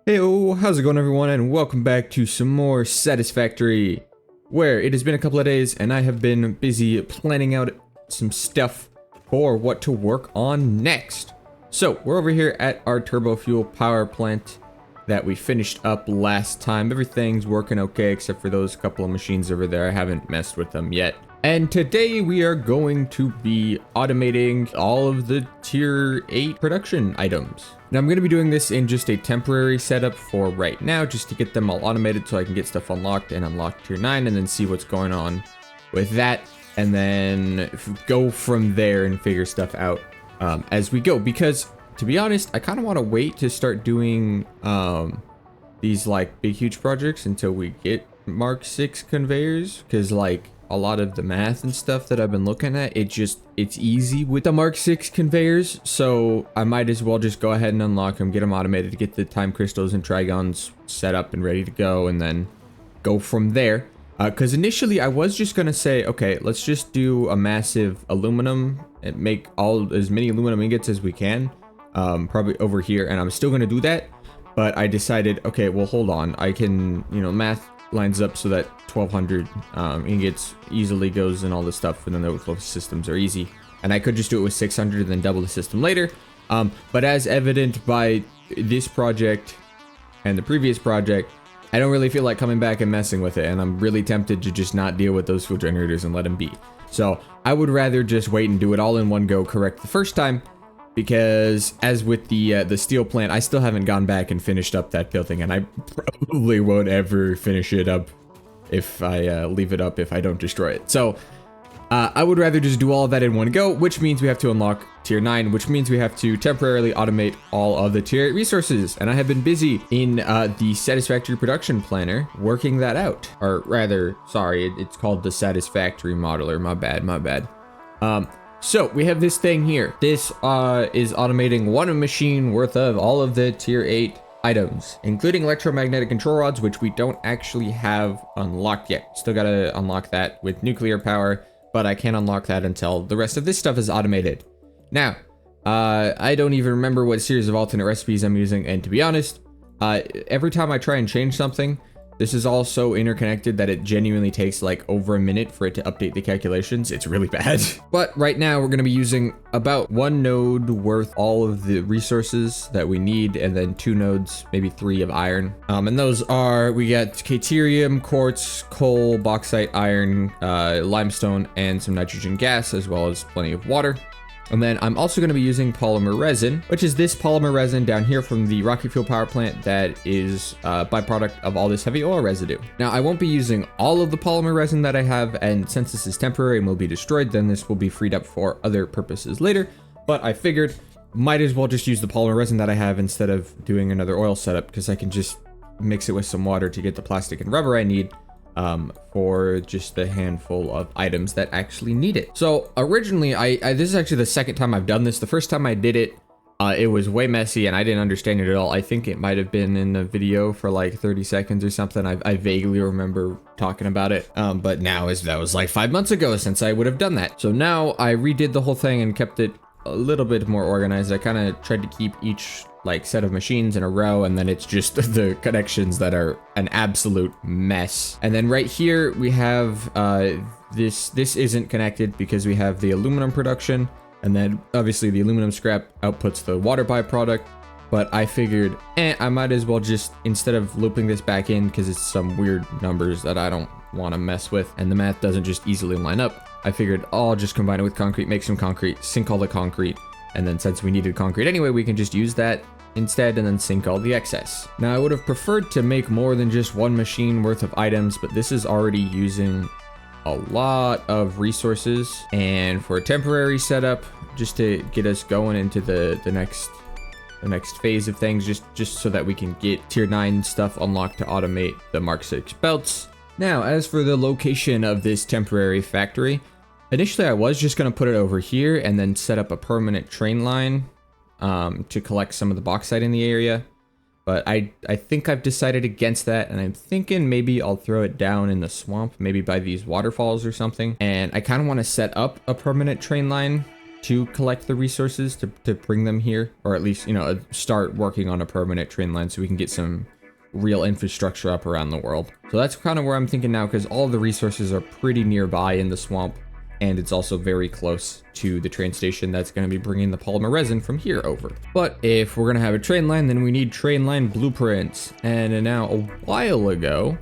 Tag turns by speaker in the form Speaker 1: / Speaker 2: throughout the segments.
Speaker 1: Heyo, how's it going everyone, and welcome back to some more Satisfactory, where it has been a couple of days and I have been busy planning out some stuff for what to work on next. So we're over here at our turbo fuel power plant that we finished up last time. Everything's working okay except for those couple of machines over there. I haven't messed with them yet. And today we are going to be automating all of the tier 8 production items. Now I'm going to be doing this in just a temporary setup for right now, just to get them all automated so I can get stuff unlocked and unlock tier 9 and then see what's going on with that. And then go from there and figure stuff out as we go. Because to be honest, I kind of want to wait to start doing these like big huge projects until we get Mark 6 conveyors. Because like a lot of the math and stuff that I've been looking at, it's easy with the Mark 6 conveyors, so I might as well just go ahead and unlock them, get them automated, get the time crystals and trigons set up and ready to go, and then go from there. Because initially I was just gonna say, okay, let's just do a massive aluminum and make as many aluminum ingots as we can, probably over here, and I'm still gonna do that, but I decided, okay, well, hold on, I can, math lines up so that 1200 ingots easily goes in all this stuff, and then the overflow systems are easy, and I could just do it with 600 and then double the system later. But as evident by this project and the previous project, I don't really feel like coming back and messing with it, and I'm really tempted to just not deal with those fuel generators and let them be. So I would rather just wait and do it all in one go correct the first time, because as with the steel plant, I still haven't gone back and finished up that building, and I probably won't ever finish it up if I leave it up if I don't destroy it. So I would rather just do all of that in one go, which means we have to unlock tier 9, which means we have to temporarily automate all of the tier 8 resources. And I have been busy in the Satisfactory Production Planner working that out. Or rather, sorry, it's called the Satisfactory Modeler. My bad. So we have this thing here. This is automating one machine worth of all of the tier 8 items, including electromagnetic control rods, which we don't actually have unlocked yet. Still gotta unlock that with nuclear power, but I can't unlock that until the rest of this stuff is automated. Now, I don't even remember what series of alternate recipes I'm using, and to be honest, every time I try and change something, this is all so interconnected that it genuinely takes like over a minute for it to update the calculations. It's really bad. But right now we're going to be using about 1 node worth all of the resources that we need, and then 2 nodes, maybe 3 of iron. And those are, we got caterium, quartz, coal, bauxite, iron, limestone, and some nitrogen gas, as well as plenty of water. And then I'm also going to be using polymer resin, which is this polymer resin down here from the rocket fuel power plant that is a byproduct of all this heavy oil residue. Now, I won't be using all of the polymer resin that I have, and since this is temporary and will be destroyed, then this will be freed up for other purposes later. But I figured might as well just use the polymer resin that I have instead of doing another oil setup, because I can just mix it with some water to get the plastic and rubber I need for just the handful of items that actually need it. So originally, this is actually the second time I've done this. The first time I did it, it was way messy and I didn't understand it at all. I think it might have been in the video for like 30 seconds or something. I vaguely remember talking about it, but now that was like 5 months ago since I would have done that. So now I redid the whole thing and kept it a little bit more organized. I kind of tried to keep each like set of machines in a row, and then it's just the connections that are an absolute mess. And then right here we have this isn't connected because we have the aluminum production, and then obviously the aluminum scrap outputs the water byproduct. But I figured, I might as well just, instead of looping this back in, because it's some weird numbers that I don't want to mess with, and the math doesn't just easily line up, I figured I'll just combine it with concrete, make some concrete, sink all the concrete, and then since we needed concrete anyway, we can just use that instead and then sink all the excess. Now, I would have preferred to make more than just 1 machine worth of items, but this is already using a lot of resources, and for a temporary setup, just to get us going into the next phase of things, just so that we can get tier 9 stuff unlocked to automate the Mark 6 belts. Now, as for the location of this temporary factory, initially I was just going to put it over here and then set up a permanent train line to collect some of the bauxite in the area. But I think I've decided against that, and I'm thinking maybe I'll throw it down in the swamp, maybe by these waterfalls or something. And I kind of want to set up a permanent train line to collect the resources to bring them here, or at least, you know, start working on a permanent train line so we can get some real infrastructure up around the world. So that's kind of where I'm thinking now, because all the resources are pretty nearby in the swamp, and it's also very close to the train station that's going to be bringing the polymer resin from here over. But if we're going to have a train line, then we need train line blueprints. And now a while ago,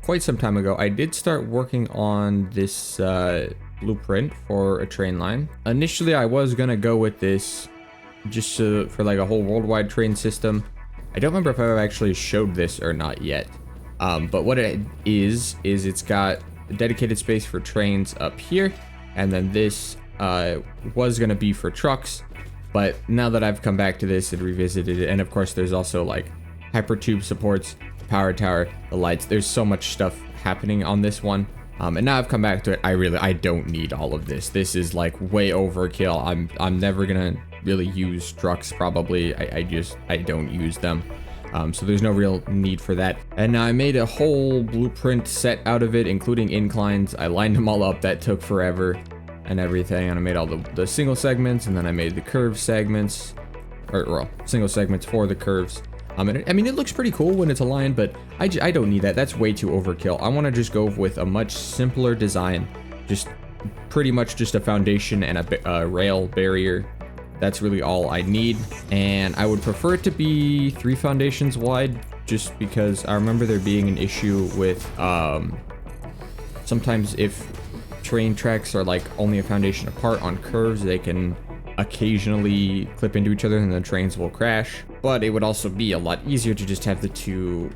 Speaker 1: quite some time ago, I did start working on this blueprint for a train line. Initially, I was going to go with this just for like a whole worldwide train system. I don't remember if I've actually showed this or not yet. But what it is it's got a dedicated space for trains up here, and then this was going to be for trucks. But now that I've come back to this and revisited it, and of course there's also like hypertube supports, power tower, the lights, there's so much stuff happening on this one. And now I've come back to it, I don't need all of this. This is like way overkill. I'm never gonna really use trucks probably. I don't use them. So there's no real need for that. And I made a whole blueprint set out of it, including inclines. I lined them all up. That took forever and everything. And I made all the single segments, and then I made the curve segments, or well, single segments for the curves. I mean, it looks pretty cool when it's aligned, but I don't need that. That's way too overkill. I want to just go with a much simpler design. Just pretty much just a foundation and a rail barrier. That's really all I need. And I would prefer it to be 3 foundations wide, just because I remember there being an issue with sometimes if train tracks are like only a foundation apart on curves, they can occasionally clip into each other and the trains will crash. But it would also be a lot easier to just have the two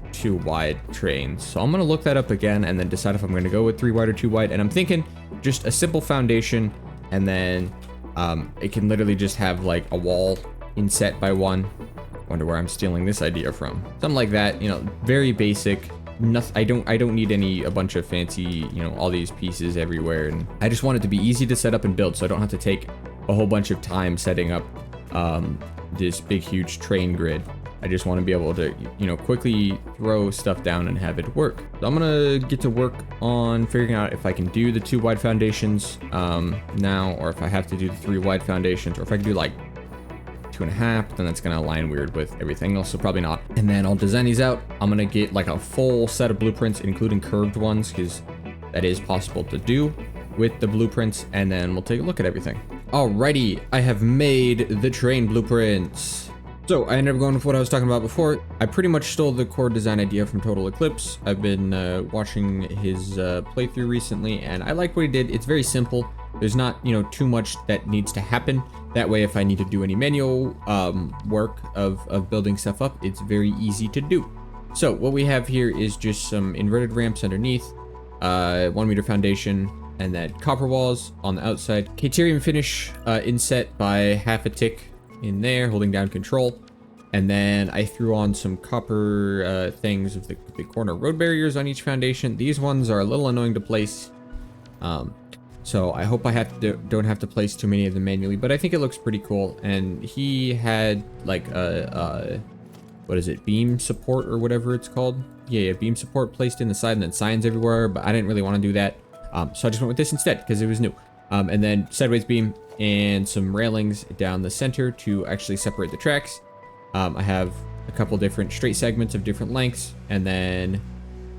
Speaker 1: wide trains. So I'm gonna look that up again and then decide if I'm gonna go with 3 wide or 2 wide. And I'm thinking just a simple foundation, and then it can literally just have like a wall inset by 1. Wonder where I'm stealing this idea from. Something like that, you know, very basic. Nothing. I don't need a bunch of fancy, you know, all these pieces everywhere. And I just want it to be easy to set up and build, so I don't have to take a whole bunch of time setting up this big huge train grid. I just want to be able to, you know, quickly throw stuff down and have it work. So I'm gonna get to work on figuring out if I can do the 2 wide foundations now, or if I have to do the 3 wide foundations, or if I can do like 2.5, then that's gonna align weird with everything else, so probably not. And then I'll design these out. I'm gonna get like a full set of blueprints, including curved ones, because that is possible to do with the blueprints, and then we'll take a look at everything. Alrighty, I have made the train blueprints. So I ended up going with what I was talking about before. I pretty much stole the core design idea from Total Eclipse. I've been watching his playthrough recently, and I like what he did. It's very simple. There's not, you know, too much that needs to happen. That way, if I need to do any manual work of building stuff up, it's very easy to do. So what we have here is just some inverted ramps underneath, 1 meter foundation, and then copper walls on the outside. Caterium finish inset by 1/2 a tick in there, holding down control. And then I threw on some copper things of the corner road barriers on each foundation. These ones are a little annoying to place. So I hope I don't have to place too many of them manually, but I think it looks pretty cool. And he had like what is it, beam support or whatever it's called? Yeah, beam support placed in the side and then signs everywhere, but I didn't really want to do that. So I just went with this instead because it was new. And then sideways beam and some railings down the center to actually separate the tracks. I have a couple different straight segments of different lengths, and then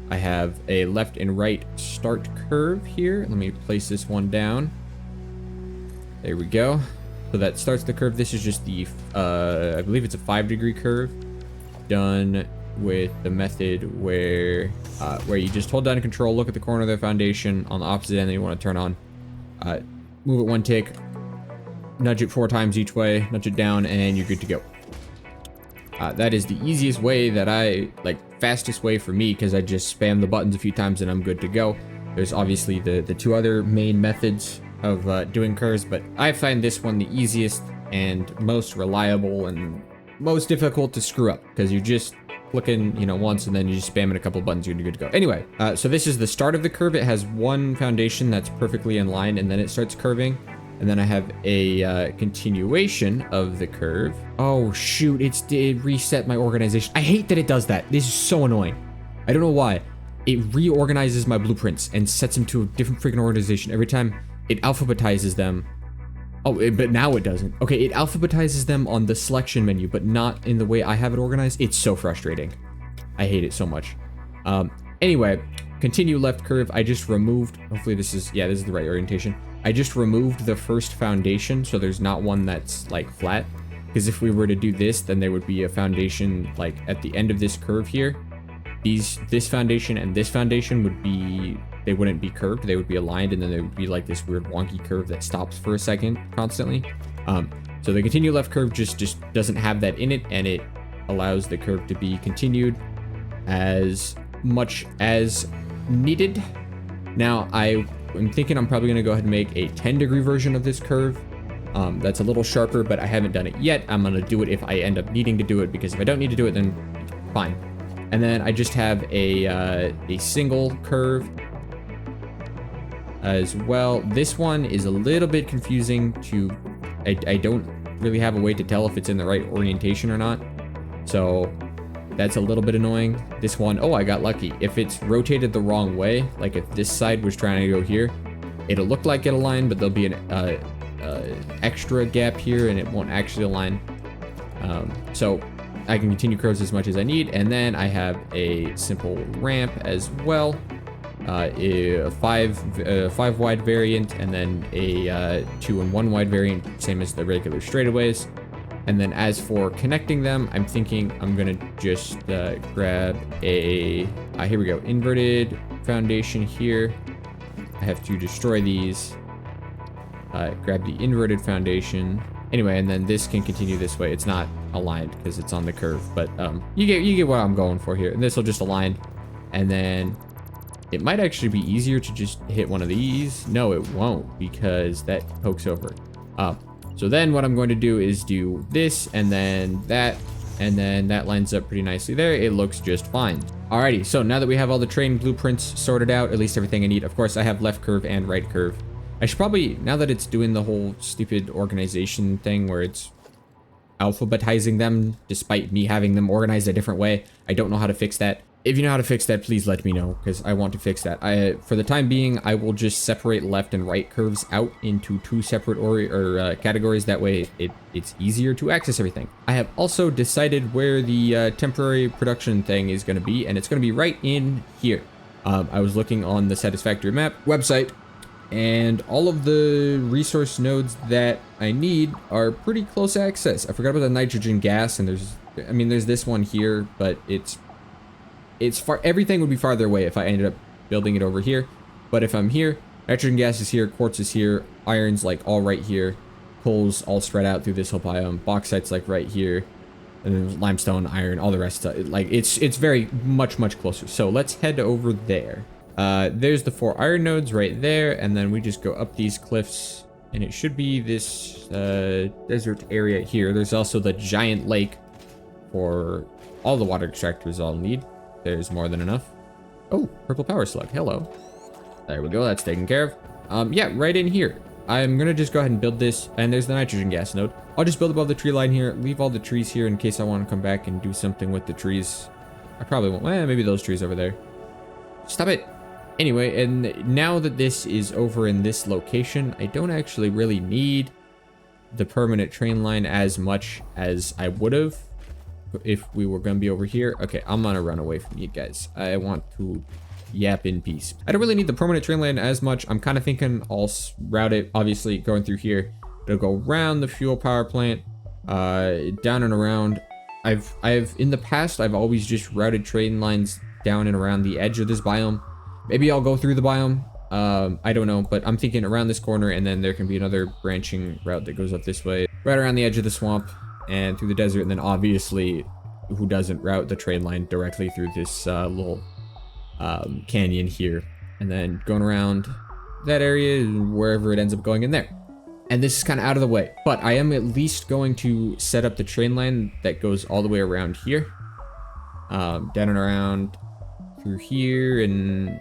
Speaker 1: I have a left and right start curve here. Let me place this one down. There we go. So that starts the curve. This is just the, I believe it's a 5-degree curve done with the method where you just hold down control, look at the corner of the foundation on the opposite end that you want to turn on. Move it 1 tick, nudge it 4 times each way, nudge it down, and you're good to go. That is the easiest way that fastest way for me, because I just spam the buttons a few times and I'm good to go. There's obviously the 2 other main methods of doing curves, but I find this one the easiest and most reliable and most difficult to screw up, because you're just clicking, you know, once and then you just spam it a couple buttons, you're good to go. Anyway, so this is the start of the curve. It has 1 foundation that's perfectly in line, and then it starts curving. And then I have a continuation of the curve. Oh shoot, it reset my organization. I hate that it does that. This is so annoying. I don't know why. It reorganizes my blueprints and sets them to a different freaking organization every time it alphabetizes them. Oh, but now it doesn't. Okay, it alphabetizes them on the selection menu, but not in the way I have it organized. It's so frustrating. I hate it so much. Anyway, continue left curve. I just removed, hopefully this is the right orientation. I just removed the first foundation, so there's not one that's like flat. Because if we were to do this, then there would be a foundation like at the end of this curve here. This foundation and this foundation would be, they wouldn't be curved, they would be aligned, and then there would be like this weird wonky curve that stops for a second constantly. So the continue left curve just doesn't have that in it, and it allows the curve to be continued as much as needed. Now I'm thinking I'm probably gonna go ahead and make a 10-degree version of this curve. That's a little sharper, but I haven't done it yet. I'm gonna do it if I end up needing to do it, because if I don't need to do it, then fine. And then I just have a single curve as well. This one is a little bit confusing to, I don't really have a way to tell if it's in the right orientation or not. So that's a little bit annoying. This one, oh, I got lucky. If it's rotated the wrong way, like if this side was trying to go here, it'll look like it aligned, but there'll be an extra gap here and it won't actually align. So I can continue curves as much as I need, and then I have a simple ramp as well, a 5 wide variant, and then a 2 and 1 wide variant, same as the regular straightaways. And then as for connecting them, I'm thinking I'm gonna just grab a here we go, inverted foundation here. I have to destroy these. Grab the inverted foundation. Anyway, and then this can continue this way. It's not aligned because it's on the curve, but you get what I'm going for here. And this will just align, and then it might actually be easier to just hit one of these. No, it won't, because that pokes over. So then what I'm going to do is do this, and then that lines up pretty nicely there. It looks just fine. Alrighty, so now that we have all the train blueprints sorted out, at least everything I need. Of course, I have left curve and right curve. I should probably, now that it's doing the whole stupid organization thing where it's alphabetizing them despite me having them organized a different way, I don't know how to fix that. If you know how to fix that, please let me know, because I want to fix that. For the time being, I will just separate left and right curves out into two separate categories. That way it's easier to access everything. I have also decided where the temporary production thing is going to be, and it's going to be right in here. I was looking on the Satisfactory map website, and all of the resource nodes that I need are pretty close access. I forgot about the nitrogen gas, and there's this one here, but it's far, everything would be farther away if I ended up building it over here. But if I'm here, nitrogen gas is here, quartz is here, iron's like all right here, coal's all spread out through this whole biome, bauxite's like right here, and then limestone, iron, all the rest of it. Like it's very much closer. So let's head over there. There's the 4 iron nodes right there, and then we just go up these cliffs, and it should be this desert area here. There's also the giant lake for all the water extractors I'll need. There's more than enough. Oh, purple power slug, hello. There we go, that's taken care of. Yeah, right in here. I'm gonna just go ahead and build this, and there's the nitrogen gas node. I'll just build above the tree line here, leave all the trees here in case I want to come back and do something with the trees. I probably won't, maybe those trees over there. Stop it. Anyway, and now that this is over in this location, I don't actually really need the permanent train line as much as I would have if we were going to be over here. Okay, I'm going to run away from you guys. I want to yap in peace. I don't really need the permanent train line as much. I'm kind of thinking I'll route it, obviously, going through here. It'll go around the fuel power plant, down and around. In the past, I've always just routed train lines down and around the edge of this biome. Maybe I'll go through the biome. I don't know, but I'm thinking around this corner, and then there can be another branching route that goes up this way, right around the edge of the swamp and through the desert. And then obviously, who doesn't route the train line directly through this little canyon here, and then going around that area and wherever it ends up going in there. And this is kind of out of the way, but I am at least going to set up the train line that goes all the way around here, down and around through here, and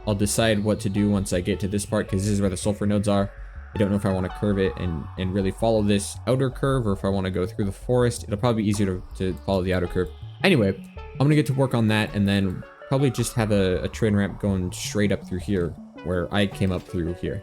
Speaker 1: I'll decide what to do once I get to this part, because this is where the sulfur nodes are. I don't know if I want to curve it and really follow this outer curve, or if I want to go through the forest. It'll probably be easier to follow the outer curve. Anyway, I'm going to get to work on that, and then probably just have a train ramp going straight up through here, where I came up through here.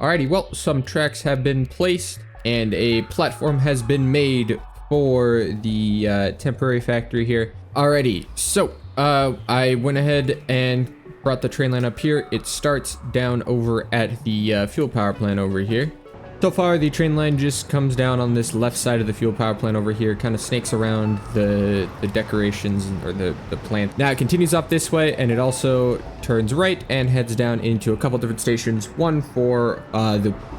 Speaker 1: Alrighty, well, some tracks have been placed and a platform has been made for the temporary factory here. Alrighty, so I went ahead and brought the train line up here. It starts down over at the fuel power plant over here. So far, the train line just comes down on this left side of the fuel power plant over here, kind of snakes around the decorations or the plant. Now it continues up this way, and it also turns right and heads down into a couple different stations. One for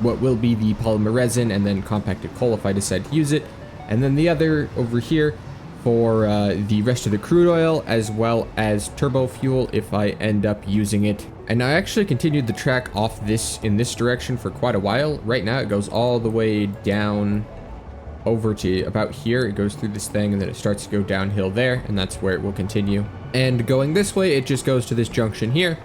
Speaker 1: what will be the polymer resin and then compacted coal if I decide to use it, and then the other over here for the rest of the crude oil as well as turbo fuel if I end up using it. And I actually continued the track off in this direction for quite a while. Right now it goes all the way down over to about here. It goes through this thing and then it starts to go downhill there, and that's where it will continue. And going this way, it just goes to this junction here,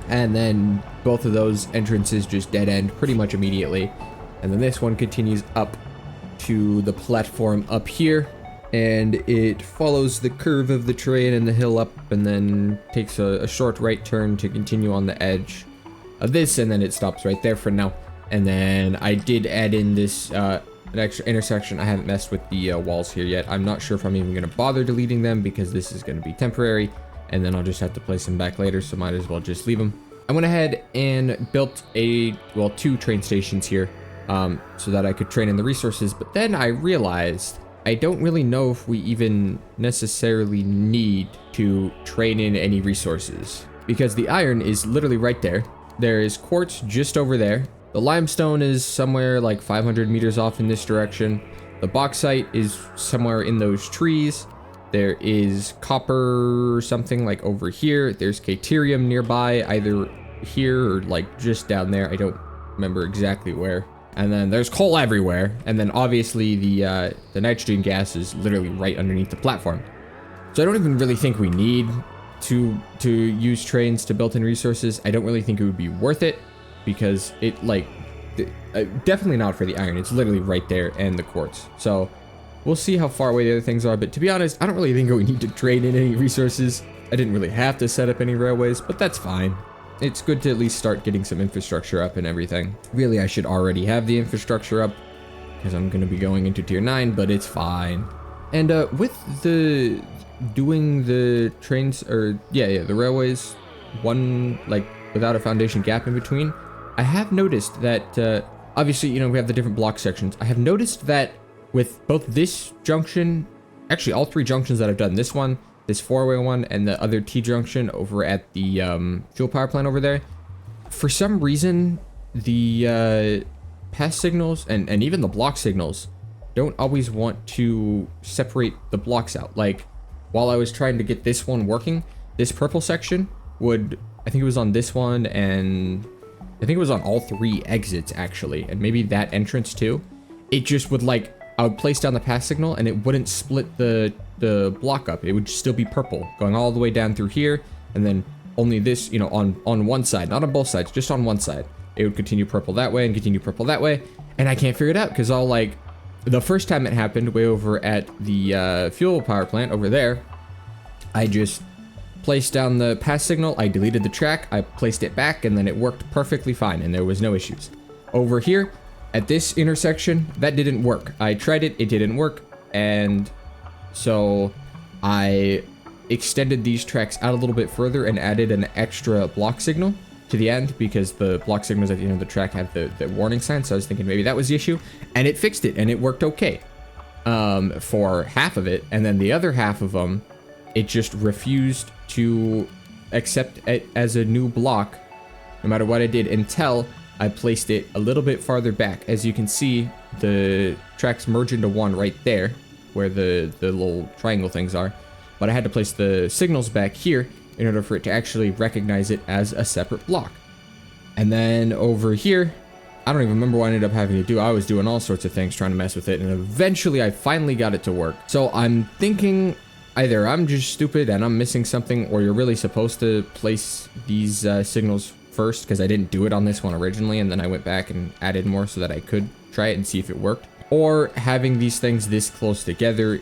Speaker 1: and then both of those entrances just dead end pretty much immediately. And then this one continues up to the platform up here, and it follows the curve of the train and the hill up, and then takes a short right turn to continue on the edge of this, and then it stops right there for now. And then I did add in this an extra intersection. I haven't messed with the walls here yet. I'm not sure if I'm even going to bother deleting them because this is going to be temporary, and then I'll just have to place them back later, so might as well just leave them. I went ahead and built two train stations here so that I could train in the resources, but then I realized I don't really know if we even necessarily need to train in any resources, because the iron is literally right there. There is quartz just over there. The limestone is somewhere like 500 meters off in this direction. The bauxite is somewhere in those trees. There is copper or something like over here. There's caterium nearby, either here or like just down there. I don't remember exactly where. And then there's coal everywhere, and then obviously the nitrogen gas is literally right underneath the platform. So I don't even really think we need to use trains to build in resources. I don't really think it would be worth it, because it definitely not for the iron. It's literally right there, and the quartz. So we'll see how far away the other things are, but to be honest, I don't really think we need to train in any resources. I didn't really have to set up any railways, but that's fine. It's good to at least start getting some infrastructure up and everything. Really, I should already have the infrastructure up because I'm going to be going into tier 9, but it's fine. And with doing the trains, or the railways, without a foundation gap in between, I have noticed that, obviously, we have the different block sections. I have noticed that with both this junction, actually all three junctions that I've done, this one, this four-way one, and the other T junction over at the fuel power plant over there, for some reason the pass signals and even the block signals don't always want to separate the blocks out. Like, while I was trying to get this one working, this purple section would, I think it was on this one, and I think it was on all three exits actually, and maybe that entrance too. It just would I would place down the pass signal and it wouldn't split the block up. It would still be purple going all the way down through here, and then only this, on one side, not on both sides, just on one side. It would continue purple that way and continue purple that way, and I can't figure it out because the first time it happened way over at the fuel power plant over there, I just placed down the pass signal, I deleted the track, I placed it back, and then it worked perfectly fine and there was no issues. Over here at this intersection, that didn't work. I tried it, it didn't work, and so I extended these tracks out a little bit further and added an extra block signal to the end, because the block signals at the end of the track have the warning sign. So I was thinking maybe that was the issue, and it fixed it and it worked okay for half of it, and then the other half of them, it just refused to accept it as a new block no matter what I did, until I placed it a little bit farther back. As you can see, the tracks merge into one right there where the little triangle things are, but I had to place the signals back here in order for it to actually recognize it as a separate block. And then over here, I don't even remember what I ended up having to do. I was doing all sorts of things trying to mess with it, and eventually I finally got it to work. So I'm thinking either I'm just stupid and I'm missing something, or you're really supposed to place these signals first, because I didn't do it on this one originally, and then I went back and added more so that I could try it and see if it worked. Or having these things this close together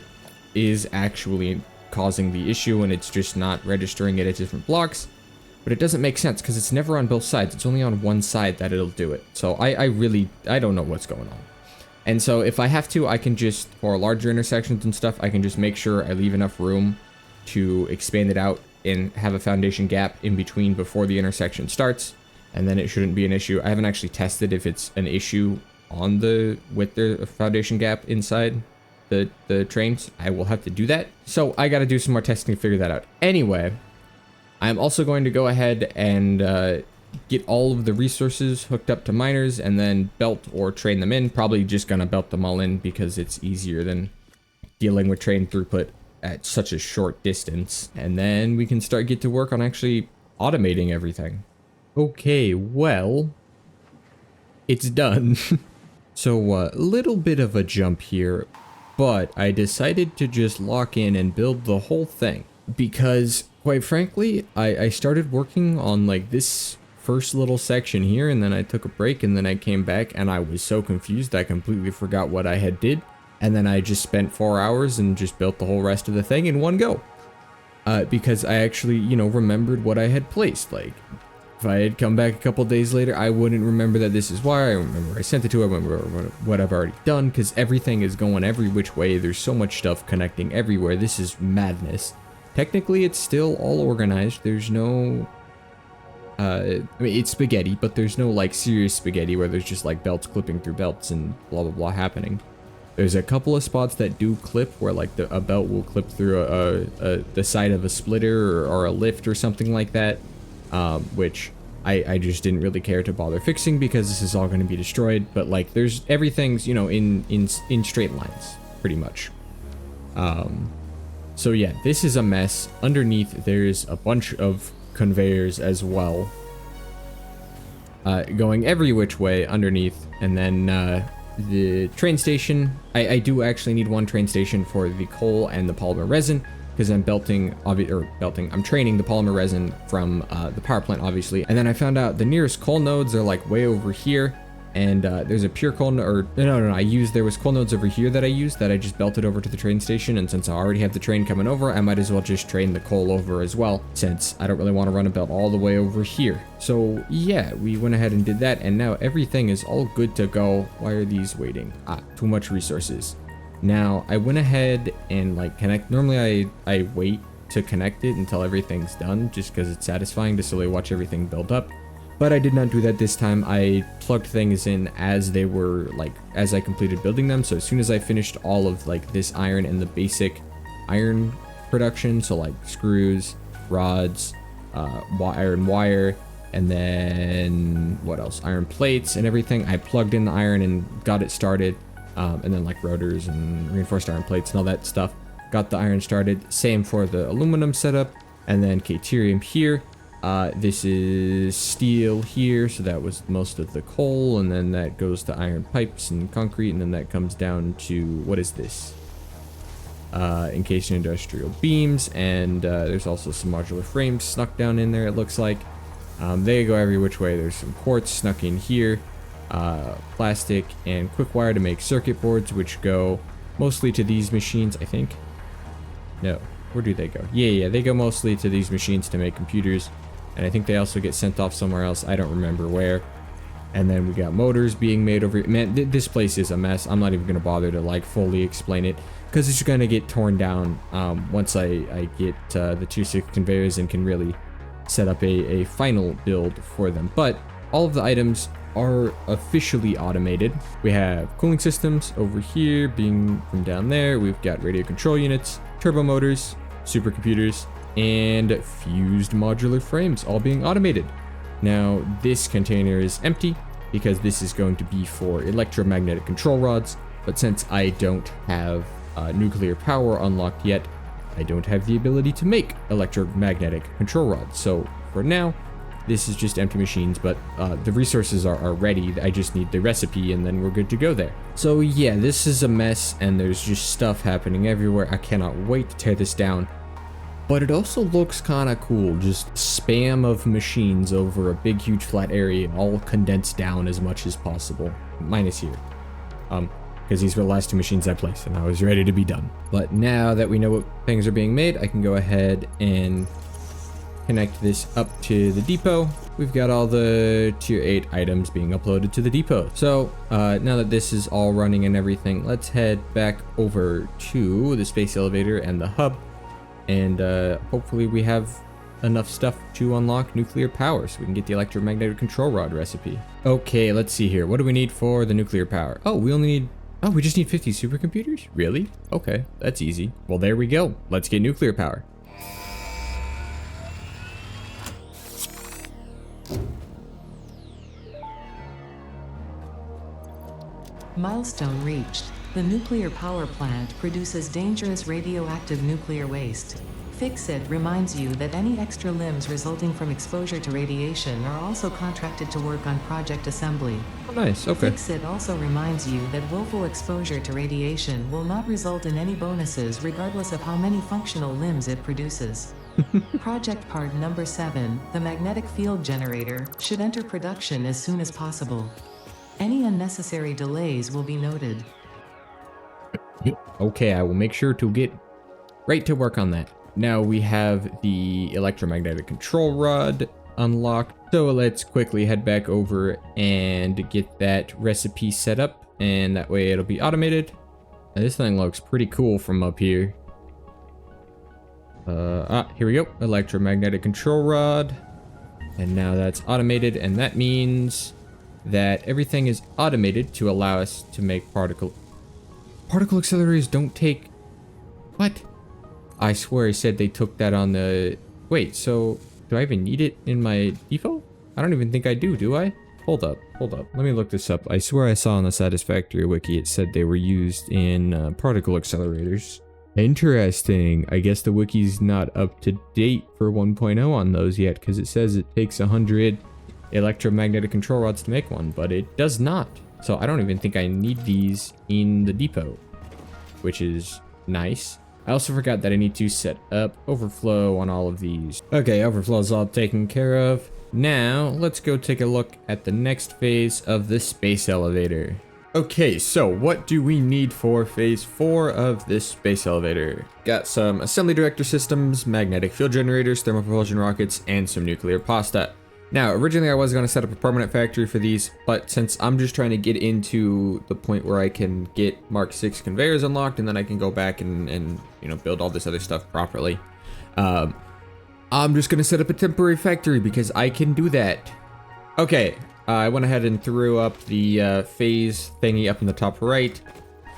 Speaker 1: is actually causing the issue and it's just not registering it at different blocks. but it doesn't make sense because it's never on both sides. It's only on one side that it'll do it. So I don't know what's going on. And so if I have to, I can just, for larger intersections and stuff, I can just make sure I leave enough room to expand it out and have a foundation gap in between before the intersection starts, and then it shouldn't be an issue. I haven't actually tested if it's an issue on with the foundation gap inside the trains. I will have to do that. So I got to do some more testing to figure that out. Anyway, I'm also going to go ahead and get all of the resources hooked up to miners and then belt or train them in. Probably just gonna belt them all in because it's easier than dealing with train throughput at such a short distance. And then we can get to work on actually automating everything. Okay, well, it's done. So a little bit of a jump here, but I decided to just lock in and build the whole thing because, quite frankly, I started working on like this first little section here, and then I took a break, and then I came back and I was so confused I completely forgot what I had did, and then I just spent 4 hours and just built the whole rest of the thing in one go, because I actually, you know, remembered what I had placed. Like, if I had come back a couple days later, I wouldn't remember that this is why. I remember I sent it to, I remember what I've already done, because everything is going every which way. There's so much stuff connecting everywhere. This is madness. Technically, it's still all organized. There's no I mean, it's spaghetti, but there's no like serious spaghetti where there's just like belts clipping through belts and blah blah blah happening. There's a couple of spots that do clip where like a belt will clip through the side of a splitter or a lift or something like that, which I just didn't really care to bother fixing because this is all going to be destroyed. But like everything's, you know, in straight lines pretty much. So yeah, this is a mess. Underneath there's a bunch of conveyors as well, going every which way underneath. And then the train station, I do actually need one train station for the coal and the polymer resin, because I'm I'm training the polymer resin from the power plant, obviously. And then I found out the nearest coal nodes are like way over here, and there's a pure coal node, there was coal nodes over here that I just belted over to the train station, and since I already have the train coming over, I might as well just train the coal over as well, since I don't really want to run a belt all the way over here. So yeah, we went ahead and did that, and now everything is all good to go. Why are these waiting? Too much resources. Now, I went ahead and like normally I wait to connect it until everything's done, just because it's satisfying to slowly watch everything build up. But I did not do that this time. I plugged things in as they were, like, as I completed building them. So as soon as I finished all of like this iron and the basic iron production, so like screws, rods, iron wire, and then what else? Iron plates and everything. I plugged in the iron and got it started. And then like rotors and reinforced iron plates and all that stuff. Got the iron started. Same for the aluminum setup. And then caterium here. This is steel here, so that was most of the coal, and then that goes to iron pipes and concrete, and then that comes down to, what is this? Encased industrial beams, and there's also some modular frames snuck down in there, it looks like. They go every which way. There's some quartz snuck in here, plastic and quick wire to make circuit boards, which go mostly to these machines, I think. No, where do they go? Yeah, they go mostly to these machines to make computers. And I think they also get sent off somewhere else. I don't remember where. And then we got motors being made over here. Man, this place is a mess. I'm not even going to bother to like fully explain it, because it's going to get torn down once I get the 2-6 conveyors and can really set up a final build for them. But all of the items are officially automated. We have cooling systems over here being from down there. We've got radio control units, turbo motors, supercomputers, and fused modular frames all being automated. Now this container is empty because this is going to be for electromagnetic control rods, but since I don't have nuclear power unlocked yet, I don't have the ability to make electromagnetic control rods. So for now, this is just empty machines, but the resources are ready. I just need the recipe and then we're good to go there. So yeah, this is a mess and there's just stuff happening everywhere. I cannot wait to tear this down. But it also looks kind of cool, just spam of machines over a big huge flat area, all condensed down as much as possible. Minus here. Because these were the last 2 machines I placed and I was ready to be done. But now that we know what things are being made, I can go ahead and connect this up to the depot. We've got all the tier 8 items being uploaded to the depot. So now that this is all running and everything, let's head back over to the space elevator and the hub. And hopefully we have enough stuff to unlock nuclear power so we can get the electromagnetic control rod recipe. Okay, let's see here. What do we need for the nuclear power? Oh, we just need 50 supercomputers? Really? Okay, that's easy. Well, there we go. Let's get nuclear power.
Speaker 2: Milestone reached. The nuclear power plant produces dangerous radioactive nuclear waste. Fix-It reminds you that any extra limbs resulting from exposure to radiation are also contracted to work on project assembly.
Speaker 1: Oh, nice. Okay.
Speaker 2: Fix-It also reminds you that willful exposure to radiation will not result in any bonuses regardless of how many functional limbs it produces. Project part number 7, the magnetic field generator, should enter production as soon as possible. Any unnecessary delays will be noted.
Speaker 1: Okay, I will make sure to get right to work on that. Now we have the electromagnetic control rod unlocked. So let's quickly head back over and get that recipe set up. And that way it'll be automated. And this thing looks pretty cool from up here. Here we go. Electromagnetic control rod. And now that's automated. And that means that everything is automated to allow us to make particle accelerators don't take... What? I swear I said they took that on the... Wait, so do I even need it in my default? I don't even think I do I? Hold up. Let me look this up. I swear I saw on the Satisfactory wiki it said they were used in particle accelerators. Interesting. I guess the wiki's not up to date for 1.0 on those yet, because it says it takes 100 electromagnetic control rods to make one, but it does not. So I don't even think I need these in the depot, which is nice. I also forgot that I need to set up overflow on all of these. Okay, overflow's all taken care of. Now, let's go take a look at the next phase of the space elevator. Okay, so what do we need for phase 4 of this space elevator? Got some assembly director systems, magnetic field generators, thermal propulsion rockets, and some nuclear pasta. Now, originally I was going to set up a permanent factory for these, but since I'm just trying to get into the point where I can get Mark 6 conveyors unlocked, and then I can go back and you know, build all this other stuff properly, I'm just going to set up a temporary factory because I can do that. Okay, I went ahead and threw up the phase thingy up in the top right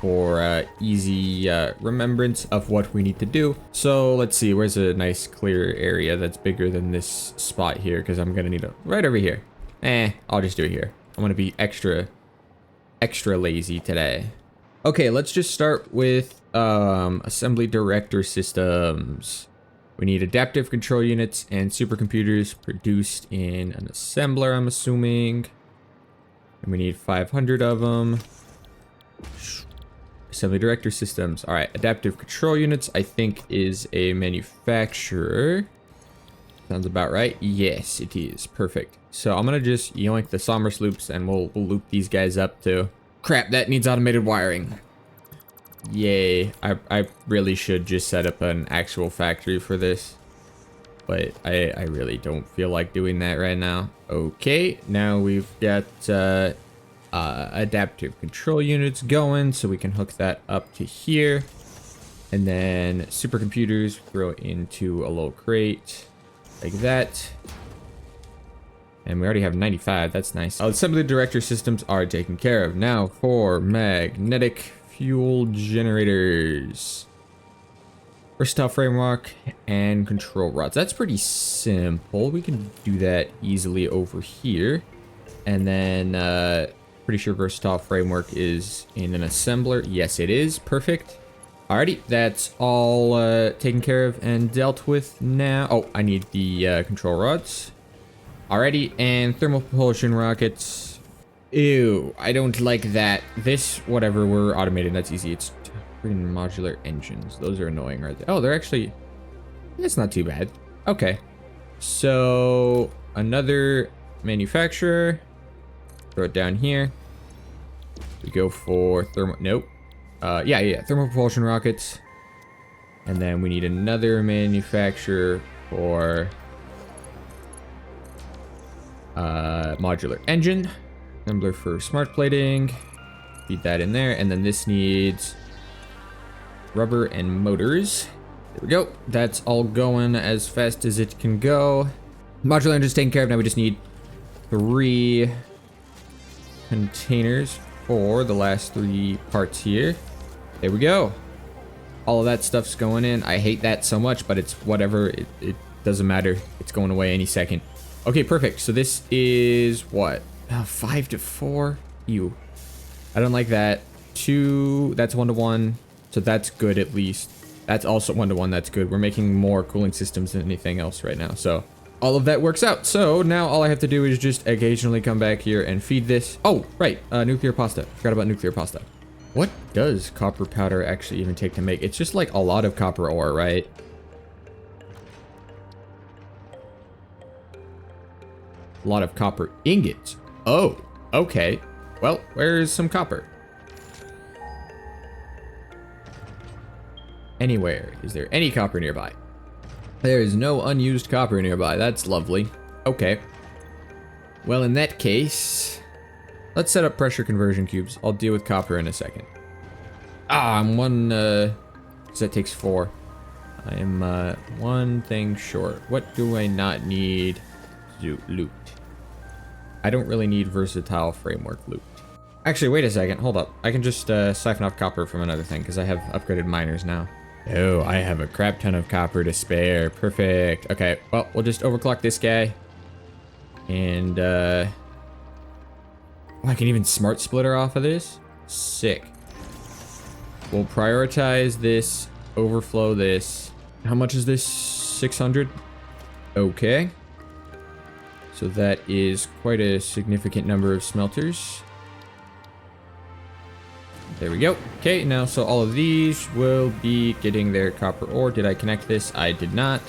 Speaker 1: for easy remembrance of what we need to do. So let's see, where's a nice clear area that's bigger than this spot here, because I'm gonna need it right over here. I'll just do it here. I'm gonna be extra lazy today. Okay, let's just start with assembly director systems. We need adaptive control units and supercomputers produced in an assembler, I'm assuming. And we need 500 of them. Assembly director systems. All right, adaptive control units, I think, is a manufacturer. Sounds about right. Yes, it is. Perfect. So I'm gonna just yoink the Somers loops, and we'll loop these guys up too. Crap, that needs automated wiring. Yay. I really should just set up an actual factory for this, but I really don't feel like doing that right now. Okay, now we've got adaptive control units going, so we can hook that up to here, and then supercomputers throw into a little crate like that, and we already have 95. That's nice. Assembly director systems are taken care of. Now for magnetic fuel generators, versatile framework, and control rods. That's pretty simple. We can do that easily over here, and then pretty sure versatile framework is in an assembler. Yes, it is. Perfect. Alrighty, that's all taken care of and dealt with now. Oh, I need the control rods. Alrighty, and thermal propulsion rockets. Ew, I don't like that. This, whatever, we're automating. That's easy. It's freaking modular engines. Those are annoying right there. Oh, they're actually... That's not too bad. Okay. So, another manufacturer. Throw it down here. We go for thermal... Nope. Yeah. Thermal propulsion rockets. And then we need another manufacturer for modular engine. Assembler for smart plating. Feed that in there. And then this needs rubber and motors. There we go. That's all going as fast as it can go. Modular engine's taken care of. Now we just need 3 containers for the last 3 parts here. There we go. All of that stuff's going in. I hate that so much, but it's whatever. It doesn't matter. It's going away any second. Okay, perfect. So this is what? 5 to 4? Ew. I don't like that. 2, that's 1 to 1. So that's good at least. That's also 1 to 1. That's good. We're making more cooling systems than anything else right now. So all of that works out. So now all I have to do is just occasionally come back here and feed this. Oh, right. Nuclear pasta. Forgot about nuclear pasta. What does copper powder actually even take to make? It's just like a lot of copper ore, right? A lot of copper ingots. Oh, okay. Well, where's some copper? Anywhere. Is there any copper nearby? There is no unused copper nearby. That's lovely. Okay. Well, in that case, let's set up pressure conversion cubes. I'll deal with copper in a second. I'm one, because that takes 4. I am, 1 thing short. What do I not need to loot? I don't really need versatile framework loot. Actually, wait a second. Hold up. I can just, siphon off copper from another thing, because I have upgraded miners now. Oh, I have a crap ton of copper to spare. Perfect. Okay, well, we'll just overclock this guy. And, oh, I can even smart splitter off of this? Sick. We'll prioritize this, overflow this. How much is this? 600? Okay. So that is quite a significant number of smelters. There we go. Okay, now so all of these will be getting their copper ore. Did I connect this? I did not.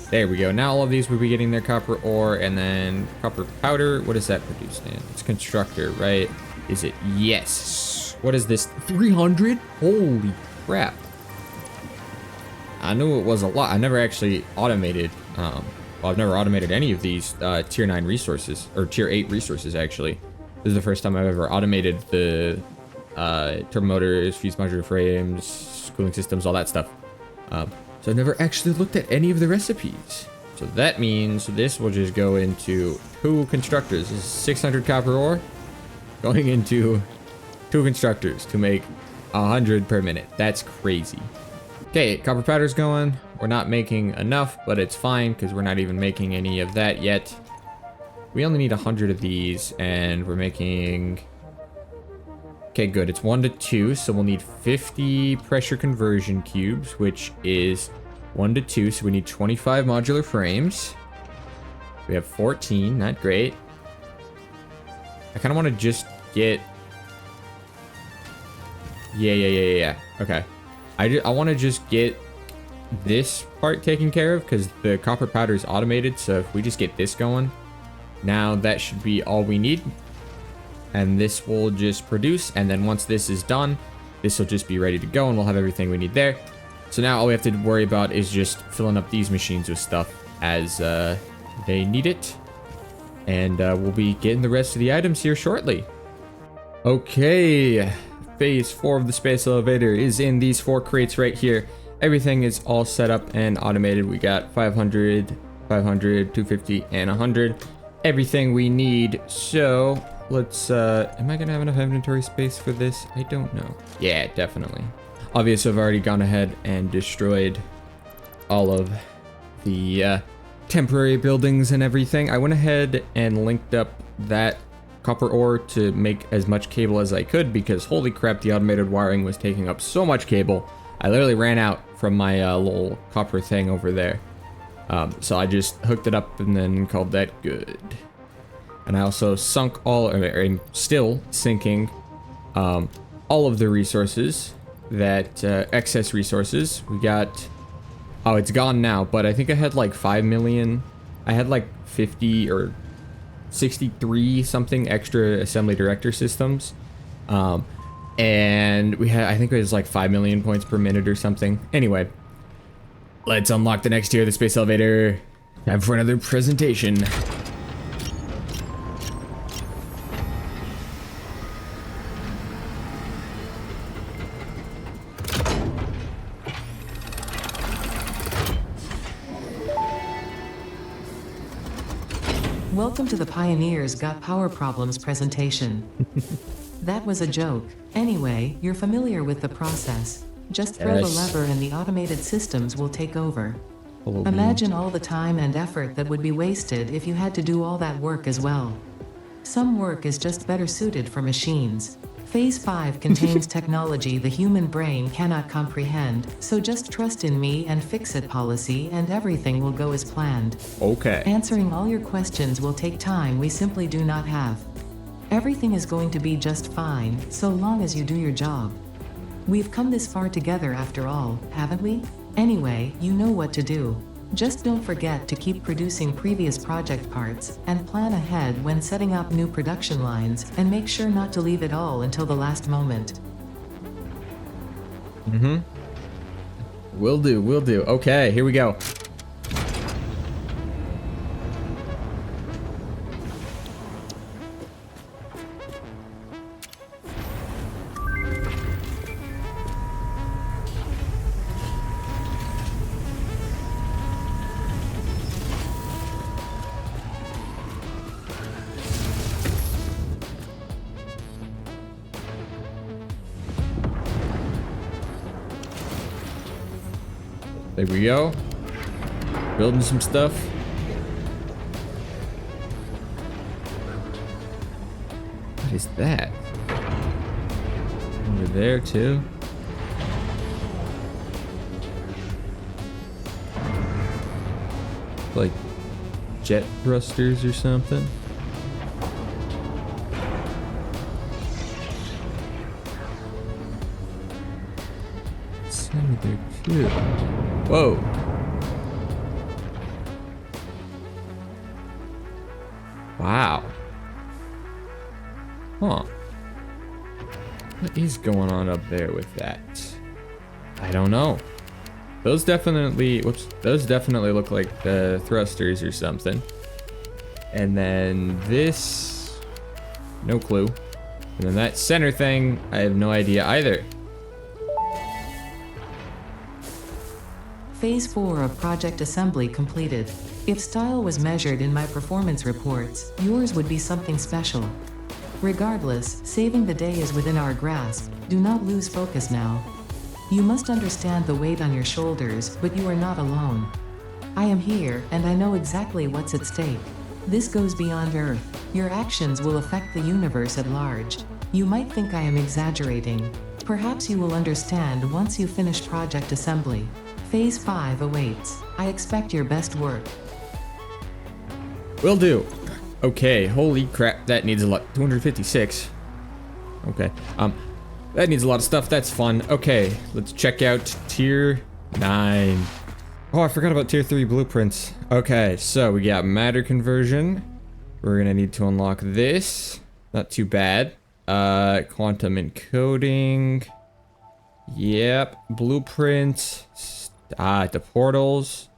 Speaker 1: There we go. Now all of these will be getting their copper ore, and then copper powder. What does that produce then? It's constructor, right? Is it? Yes. What is this? 300? Holy crap. I knew it was a lot. I never actually automated, well, I've never automated any of these tier 9 resources, or tier 8 resources actually. This is the first time I've ever automated the turbo motors, fuse modular frames, cooling systems, all that stuff. So I've never actually looked at any of the recipes. So that means this will just go into 2 constructors. This is 600 copper ore going into 2 constructors to make 100 per minute. That's crazy. Okay, copper powder's going. We're not making enough, but it's fine because we're not even making any of that yet. We only need 100 of these, and we're making... Okay, good. It's 1 to 2, so we'll need 50 pressure conversion cubes, which is 1 to 2, so we need 25 modular frames. We have 14, not great. I kind of want to just get... Yeah. Okay. I want to just get this part taken care of, because the copper powder is automated, so if we just get this going, now that should be all we need. And this will just produce, and then once this is done, this will just be ready to go, and we'll have everything we need there. So now all we have to worry about is just filling up these machines with stuff as they need it. And we'll be getting the rest of the items here shortly. Okay, phase 4 of the space elevator is in these 4 crates right here. Everything is all set up and automated. We got 500, 500, 250, and 100. Everything we need. So let's, am I gonna have enough inventory space for this? I don't know. Yeah, definitely. Obviously, I've already gone ahead and destroyed all of the temporary buildings and everything. I went ahead and linked up that copper ore to make as much cable as I could, because holy crap, the automated wiring was taking up so much cable. I literally ran out from my little copper thing over there. So I just hooked it up and then called that good. And I also sunk all, or I'm still sinking all of the resources, that excess resources. We got, oh, it's gone now, but I think I had like 5 million. I had like 50 or 63 something extra assembly director systems. And we had, I think it was like 5 million points per minute or something. Anyway, let's unlock the next tier of the space elevator. Time for another presentation.
Speaker 2: Welcome to the Pioneers Got Power Problems presentation. That was a joke. Anyway, you're familiar with the process. Just throw the lever and the automated systems will take over. Imagine all the time and effort that would be wasted if you had to do all that work as well. Some work is just better suited for machines. Phase 5 contains technology the human brain cannot comprehend, so just trust in me and fix-it policy and everything will go as planned.
Speaker 1: Okay.
Speaker 2: Answering all your questions will take time we simply do not have. Everything is going to be just fine, so long as you do your job. We've come this far together after all, haven't we? Anyway, you know what to do. Just don't forget to keep producing previous project parts, and plan ahead when setting up new production lines, and make sure not to leave it all until the last moment.
Speaker 1: Will do, will do. Okay, here we go. There we go. Building some stuff. What is that? Over there too. Like jet thrusters or something. It's over there too. Whoa. Wow. Huh. What is going on up there with that? I don't know. Those definitely, whoops, those definitely look like the thrusters or something. And then this, no clue. And then that center thing, I have no idea either.
Speaker 2: Phase 4 of project assembly completed. If style was measured in my performance reports, yours would be something special. Regardless, saving the day is within our grasp. Do not lose focus now. You must understand the weight on your shoulders, but you are not alone. I am here, and I know exactly what's at stake. This goes beyond Earth. Your actions will affect the universe at large. You might think I am exaggerating. Perhaps you will understand once you finish project assembly. Phase 5 awaits. I expect your best work.
Speaker 1: Will do. Okay, holy crap, that needs a lot. 256. Okay, that needs a lot of stuff. That's fun. Okay, let's check out tier 9. Oh, I forgot about tier 3 blueprints. Okay, so we got matter conversion. We're gonna need to unlock this. Not too bad. Quantum encoding. Yep, blueprint. The portals.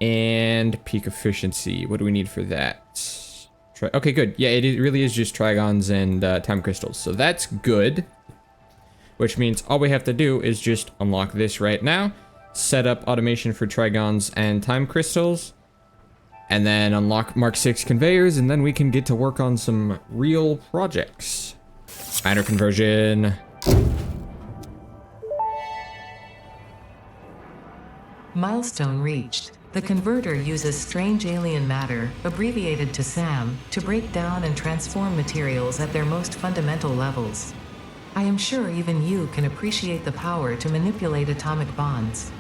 Speaker 1: And peak efficiency. What do we need for that? Okay, good. Yeah, it really is just trigons and time crystals. So that's good. Which means all we have to do is just unlock this right now. Set up automation for trigons and time crystals. And then unlock Mark 6 conveyors. And then we can get to work on some real projects. Matter conversion.
Speaker 2: Milestone reached. The converter uses strange alien matter, abbreviated to SAM, to break down and transform materials at their most fundamental levels. I am sure even you can appreciate the power to manipulate atomic bonds.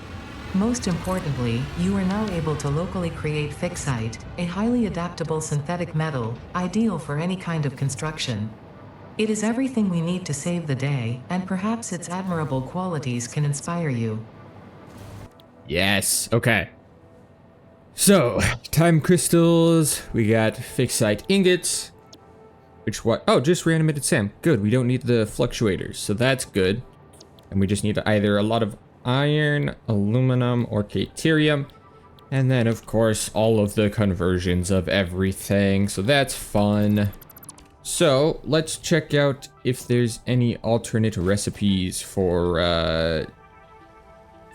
Speaker 2: Most importantly, you are now able to locally create fixite, a highly adaptable synthetic metal, ideal for any kind of construction. It is everything we need to save the day, and perhaps its admirable qualities can inspire you.
Speaker 1: Yes, okay. So, time crystals, we got fixite ingots, which what? Oh, just reanimated SAM. Good, we don't need the fluctuators, so that's good. And we just need either a lot of iron, aluminum, or caterium. And then, of course, all of the conversions of everything, so that's fun. So, let's check out if there's any alternate recipes for,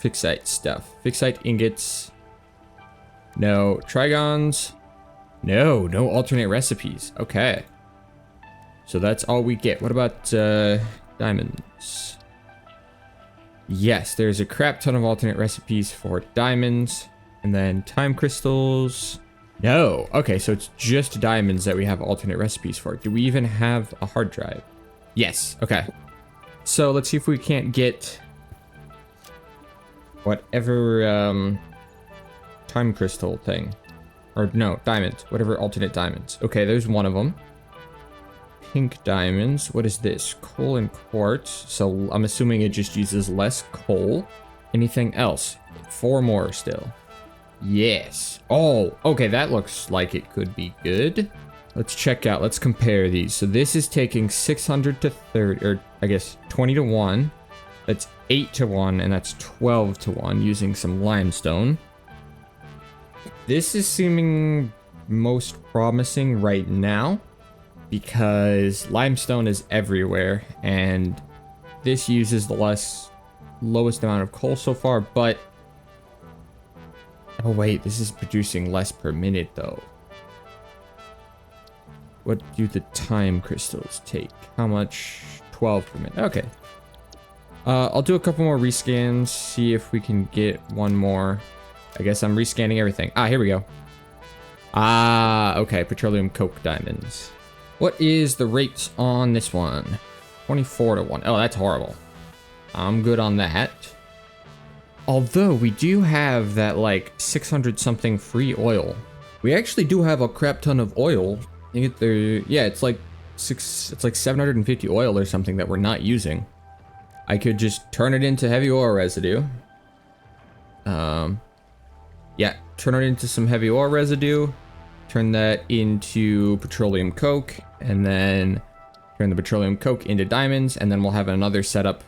Speaker 1: fixite stuff. Fixite ingots. No. Trigons. No alternate recipes. Okay. So that's all we get. What about diamonds? Yes, there's a crap ton of alternate recipes for diamonds. And then time crystals. No. Okay, so it's just diamonds that we have alternate recipes for. Do we even have a hard drive? Yes. Okay. So let's see if we can't get whatever time crystal thing. Or no, diamonds. Whatever alternate diamonds. Okay, there's one of them. Pink diamonds. What is this? Coal and quartz. So I'm assuming it just uses less coal. Anything else? 4 more still. Yes. Oh, okay, that looks like it could be good. Let's check out. Let's compare these. So this is taking 600 to 30, or I guess 20 to 1. That's 8 to 1, and that's 12 to 1 using some limestone. This is seeming most promising right now because limestone is everywhere, and this uses the lowest amount of coal so far, but oh wait, this is producing less per minute though. What do the time crystals take? How much? 12 per minute. Okay. I'll do a couple more rescans, see if we can get one more. I guess I'm rescanning everything. Ah, here we go. Ah, okay, petroleum coke diamonds. What is the rates on this one? 24 to 1. Oh, that's horrible. I'm good on that. Although we do have that like 600 something free oil. We actually do have a crap ton of oil. I think yeah, it's like 750 oil or something that we're not using. I could just turn it into heavy oil residue. Yeah, turn it into some heavy oil residue. Turn that into petroleum coke, and then turn the petroleum coke into diamonds, and then we'll have another setup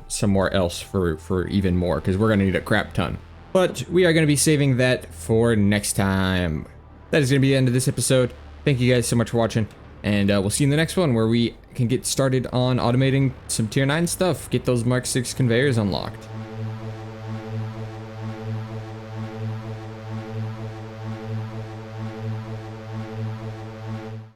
Speaker 1: somewhere else for even more, because we're gonna need a crap ton. But we are gonna be saving that for next time. That is gonna be the end of this episode. Thank you guys so much for watching, and we'll see you in the next one where we can get started on automating some tier 9 stuff, get those Mark 6 conveyors unlocked.